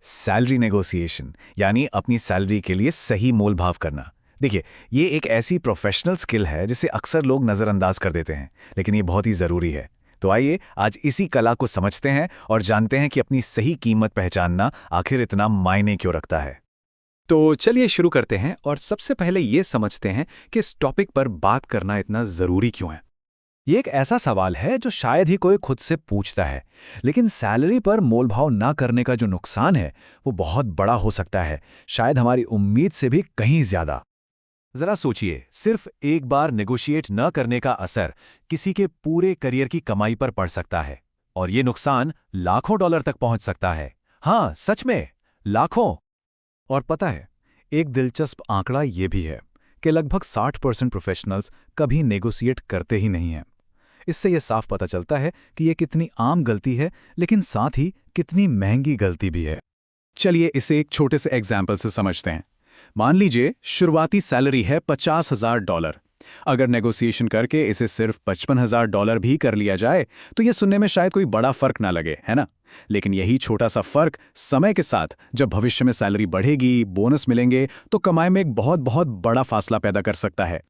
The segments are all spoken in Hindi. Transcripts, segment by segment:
सैलरी नेगोशिएशन यानी अपनी सैलरी के लिए सही मोल भाव करना। देखिए, ये एक ऐसी प्रोफेशनल स्किल है जिसे अक्सर लोग नज़रअंदाज कर देते हैं, लेकिन ये बहुत ही ज़रूरी है। तो आइए आज इसी कला को समझते हैं और जानते हैं कि अपनी सही कीमत पहचानना आखिर इतना मायने क्यों रखता है। तो चलिए शुरू करते हैं और सबसे पहले ये समझते हैं कि इस टॉपिक पर बात करना इतना ज़रूरी क्यों है। ये एक ऐसा सवाल है जो शायद ही कोई खुद से पूछता है, लेकिन सैलरी पर मोलभाव ना करने का जो नुकसान है वो बहुत बड़ा हो सकता है, शायद हमारी उम्मीद से भी कहीं ज्यादा। जरा सोचिए, सिर्फ एक बार नेगोशिएट न करने का असर किसी के पूरे करियर की कमाई पर पड़ सकता है, और ये नुकसान लाखों डॉलर तक पहुंच सकता है। हाँ, सच में लाखों। और पता है, एक दिलचस्प आंकड़ा ये भी है कि लगभग 60% प्रोफेशनल्स कभी नेगोशिएट करते ही नहीं हैं। इससे यह साफ पता चलता है कि यह कितनी आम गलती है, लेकिन साथ ही कितनी महंगी गलती भी है। चलिए इसे एक छोटे से एग्जाम्पल से समझते हैं। मान लीजिए शुरुआती सैलरी है $50,000। अगर नेगोशिएशन करके इसे सिर्फ $55,000 भी कर लिया जाए तो यह सुनने में शायद कोई बड़ा फर्क ना लगे, है ना? लेकिन यही छोटा सा फर्क समय के साथ जब भविष्य में सैलरी बढ़ेगी, बोनस मिलेंगे, तो कमाई में एक बहुत बहुत बड़ा फासला पैदा कर सकता है।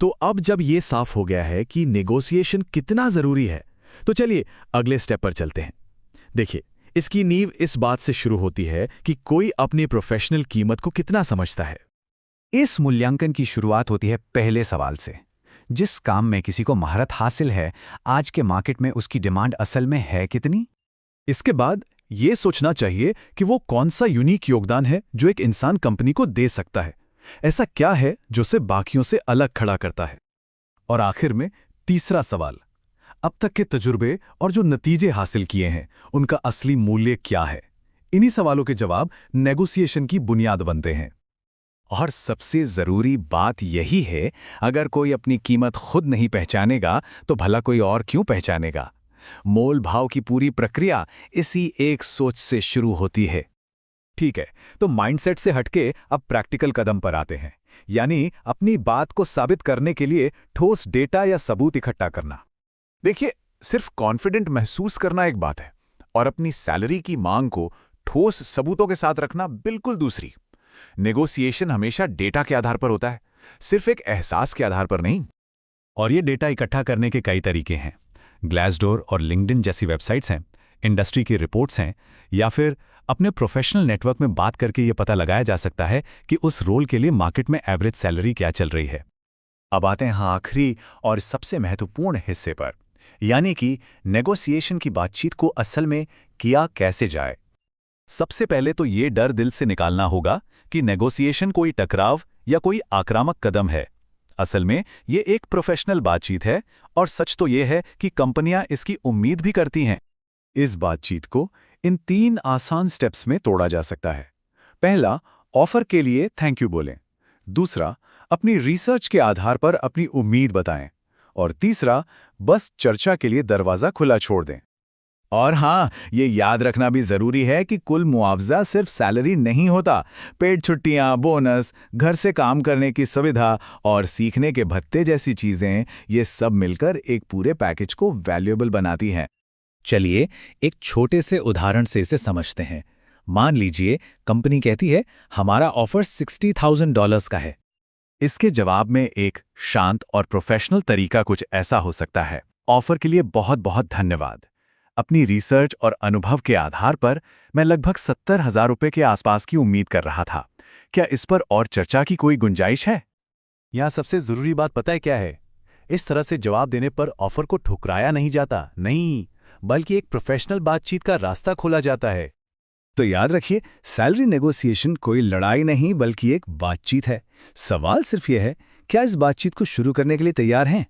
तो अब जब ये साफ हो गया है कि नेगोशिएशन कितना जरूरी है, तो चलिए अगले स्टेप पर चलते हैं। देखिए, इसकी नींव इस बात से शुरू होती है कि कोई अपनी प्रोफेशनल कीमत को कितना समझता है। इस मूल्यांकन की शुरुआत होती है पहले सवाल से। जिस काम में किसी को महारत हासिल है, आज के मार्केट में उसकी डिमांड असल में है कितनी? इसके बाद ये सोचना चाहिए कि वो कौन सा यूनिक योगदान है जो एक इंसान कंपनी को दे सकता है। ऐसा क्या है जो उसे बाकियों से अलग खड़ा करता है? और आखिर में तीसरा सवाल, अब तक के तजुर्बे और जो नतीजे हासिल किए हैं उनका असली मूल्य क्या है? इन्हीं सवालों के जवाब नेगोशिएशन की बुनियाद बनते हैं। और सबसे जरूरी बात यही है, अगर कोई अपनी कीमत खुद नहीं पहचानेगा तो भला कोई और क्यों पहचानेगा? मोल भाव की पूरी प्रक्रिया इसी एक सोच से शुरू होती है। ठीक है, तो माइंडसेट से हटके अब प्रैक्टिकल कदम पर आते हैं, यानी अपनी बात को साबित करने के लिए ठोस डेटा या सबूत इकट्ठा करना। देखिए, सिर्फ कॉन्फिडेंट महसूस करना एक बात है और अपनी सैलरी की मांग को ठोस सबूतों के साथ रखना बिल्कुल दूसरी। नेगोशिएशन हमेशा डेटा के आधार पर होता है, सिर्फ एक एहसास के आधार पर नहीं। और ये डेटा इकट्ठा करने के कई तरीके हैं। ग्लासडोर और लिंक्डइन जैसी वेबसाइट्स हैं, इंडस्ट्री की रिपोर्ट्स हैं, या फिर अपने प्रोफेशनल नेटवर्क में बात करके ये पता लगाया जा सकता है कि उस रोल के लिए मार्केट में एवरेज सैलरी क्या चल रही है। अब आते हैं आखिरी और सबसे महत्वपूर्ण हिस्से पर, यानी कि नेगोशिएशन की बातचीत को असल में किया कैसे जाए। सबसे पहले तो ये डर दिल से निकालना होगा कि नेगोशिएशन कोई टकराव या कोई आक्रामक कदम है। असल में ये एक प्रोफेशनल बातचीत है, और सच तो ये है कि कंपनियां इसकी उम्मीद भी करती हैं। इस बातचीत को इन 3 आसान स्टेप्स में तोड़ा जा सकता है। पहला, ऑफर के लिए थैंक यू बोलें। दूसरा, अपनी रिसर्च के आधार पर अपनी उम्मीद बताएं। और तीसरा, बस चर्चा के लिए दरवाज़ा खुला छोड़ दें। और हाँ, ये याद रखना भी ज़रूरी है कि कुल मुआवजा सिर्फ सैलरी नहीं होता। पेड छुट्टियाँ, बोनस, घर से काम करने की सुविधा और सीखने के भत्ते जैसी चीज़ें, ये सब मिलकर एक पूरे पैकेज को वैल्यूएबल बनाती हैं। चलिए एक छोटे से उदाहरण से इसे समझते हैं। मान लीजिए कंपनी कहती है हमारा ऑफर $60,000 का है। इसके जवाब में एक शांत और प्रोफेशनल तरीका कुछ ऐसा हो सकता है, ऑफर के लिए बहुत बहुत धन्यवाद। अपनी रिसर्च और अनुभव के आधार पर मैं लगभग $70,000 के आसपास की उम्मीद कर रहा था। क्या इस पर और चर्चा की कोई गुंजाइश है? यहाँ सबसे जरूरी बात पता है क्या है? इस तरह से जवाब देने पर ऑफर को ठुकराया नहीं जाता, नहीं, बल्कि एक प्रोफेशनल बातचीत का रास्ता खोला जाता है। तो याद रखिए, सैलरी नेगोशिएशन कोई लड़ाई नहीं बल्कि एक बातचीत है। सवाल सिर्फ यह है, क्या इस बातचीत को शुरू करने के लिए तैयार हैं?